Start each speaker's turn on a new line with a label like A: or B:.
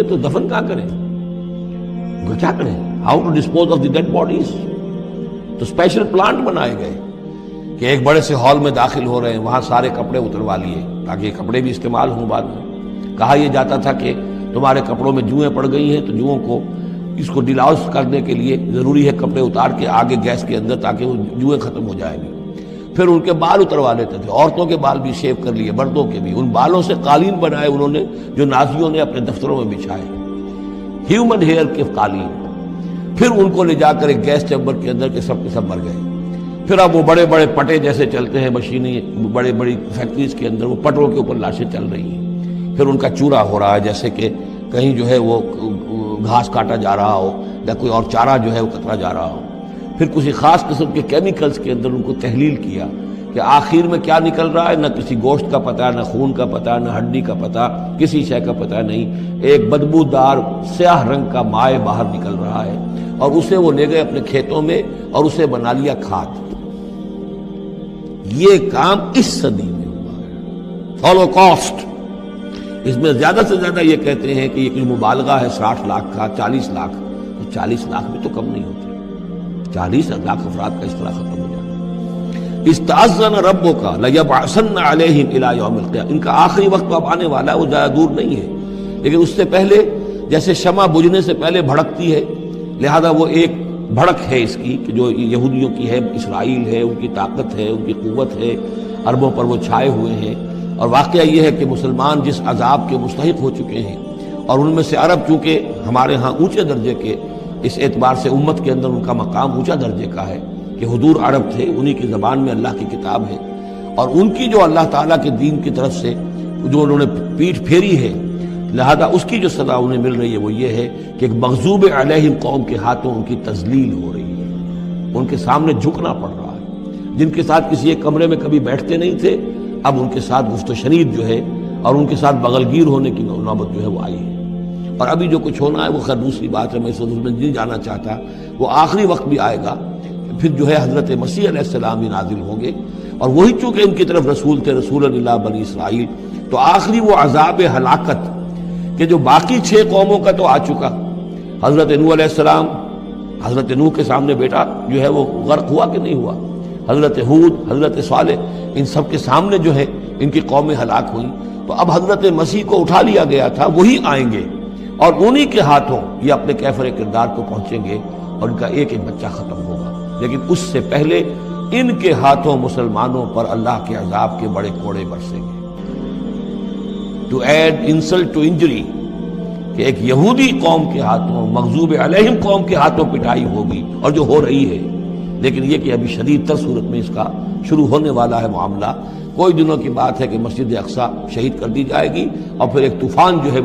A: تو دفن کہاں کریں، ان کو کیا کریں، how to dispose of the dead bodies. تو اسپیشل پلانٹ بنائے گئے کہ ایک بڑے سے ہال میں داخل ہو رہے ہیں، وہاں سارے کپڑے اتروا لیے تاکہ یہ کپڑے بھی استعمال ہوں بعد میں. کہا یہ جاتا تھا کہ تمہارے کپڑوں میں جوئیں پڑ گئی ہیں تو جوؤں کو اس کو ڈیلاؤس کرنے کے لیے ضروری ہے کپڑے اتار کے آگے گیس کے اندر تاکہ وہ جوئیں ختم ہو جائیں گی. پھر ان کے بال اتروا لیتے تھے، عورتوں کے بال بھی شیو کر لیے، مردوں کے بھی. ان بالوں سے قالین بنائے انہوں نے جو نازیوں نے اپنے دفتروں میں بچھائے، ہیومن ہیئر کے قالین. پھر ان کو لے جا کر ایک گیس چیمبر کے اندر کے سب مر گئے. پھر اب وہ بڑے بڑے پٹے جیسے چلتے ہیں مشینیں بڑی بڑی فیکٹریز کے اندر، وہ پٹوں کے اوپر لاشیں چل رہی ہیں. پھر ان کا چورا ہو رہا ہے جیسے کہ کہیں جو ہے وہ گھاس کاٹا جا رہا ہو یا کوئی اور چارہ جو ہے وہ کترا جا رہا ہو. پھر کسی خاص قسم کے کیمیکلز کے اندر ان کو تحلیل کیا کہ آخر میں کیا نکل رہا ہے. نہ کسی گوشت کا پتہ، نہ خون کا پتہ، نہ ہڈی کا پتہ، کسی شے کا پتہ نہیں. ایک بدبودار سیاہ رنگ کا مائع باہر نکل رہا ہے اور اسے وہ لے گئے اپنے کھیتوں میں اور اسے بنا لیا کھاد. یہ کام اس صدی میں ہوا ہے، ہولوکاسٹ. اس میں زیادہ سے زیادہ یہ کہتے ہیں کہ یہ کوئی مبالغہ ہے 60 لاکھ کا، 40 لاکھ. تو 40 لاکھ بھی تو کم نہیں ہوتے، 40 لاکھ افراد کا اس طرح ختم ہو جاتا. استأذن ربک لیبعثن علیہم الی یوم القیامہ. ان کا آخری وقت تو اب آنے والا ہے، وہ زیادہ دور نہیں ہے، لیکن اس سے پہلے جیسے شمع بجھنے سے پہلے بھڑکتی ہے، لہذا وہ ایک بھڑک ہے اس کی کہ جو یہودیوں کی ہے، اسرائیل ہے، ان کی طاقت ہے، ان کی قوت ہے، عربوں پر وہ چھائے ہوئے ہیں. اور واقعہ یہ ہے کہ مسلمان جس عذاب کے مستحق ہو چکے ہیں، اور ان میں سے عرب چونکہ ہمارے ہاں اونچے درجے کے، اس اعتبار سے امت کے اندر ان کا مقام اونچا درجے کا ہے کہ حضور عرب تھے، انہی کی زبان میں اللہ کی کتاب ہے، اور ان کی جو اللہ تعالیٰ کے دین کی طرف سے جو انہوں نے پیٹھ پھیری ہے، لہذا اس کی جو سزا انہیں مل رہی ہے وہ یہ ہے کہ ایک مغضوب علیہم قوم کے ہاتھوں ان کی تذلیل ہو رہی ہے، ان کے سامنے جھکنا پڑ رہا ہے. جن کے ساتھ کسی ایک کمرے میں کبھی بیٹھتے نہیں تھے، اب ان کے ساتھ گفت و شنید جو ہے اور ان کے ساتھ بغل گیر ہونے کی نوبت جو ہے وہ آئی ہے. اور ابھی جو کچھ ہونا ہے وہ خیر دوسری بات ہے، میں اس میں نہیں جانا چاہتا. وہ آخری وقت بھی آئے گا، پھر جو ہے حضرت مسیح علیہ السلام بھی نازل ہوں گے، اور وہی چونکہ ان کی طرف رسول تھے، رسول اللہ بنی اسرائیل. تو آخری وہ عذاب ہلاکت کہ جو باقی 6 قوموں کا تو آ چکا. حضرت نوح علیہ السلام، حضرت نوح کے سامنے بیٹا جو ہے وہ غرق ہوا کہ نہیں ہوا، حضرت ہود، حضرت صالح، ان سب کے سامنے جو ہے ان کی قومیں ہلاک ہوئیں. تو اب حضرت مسیح کو اٹھا لیا گیا تھا، وہی آئیں گے اور انہی کے ہاتھوں یہ اپنے کیفر کردار کو پہنچیں گے اور ان کا ایک ایک بچہ ختم ہوگا. لیکن اس سے پہلے ان کے ہاتھوں مسلمانوں پر اللہ کے عذاب کے بڑے کوڑے برسیں گے. To add insult to injury کہ ایک یہودی قوم کے ہاتھوں، مغضوب علیہم قوم کے ہاتھوں پٹائی ہوگی، اور جو ہو رہی ہے. لیکن یہ کہ ابھی شدید تر صورت میں اس کا شروع ہونے والا ہے معاملہ. کوئی دنوں کی بات ہے کہ مسجد اقصی شہید کر دی جائے گی، اور پھر ایک طوفان جو ہے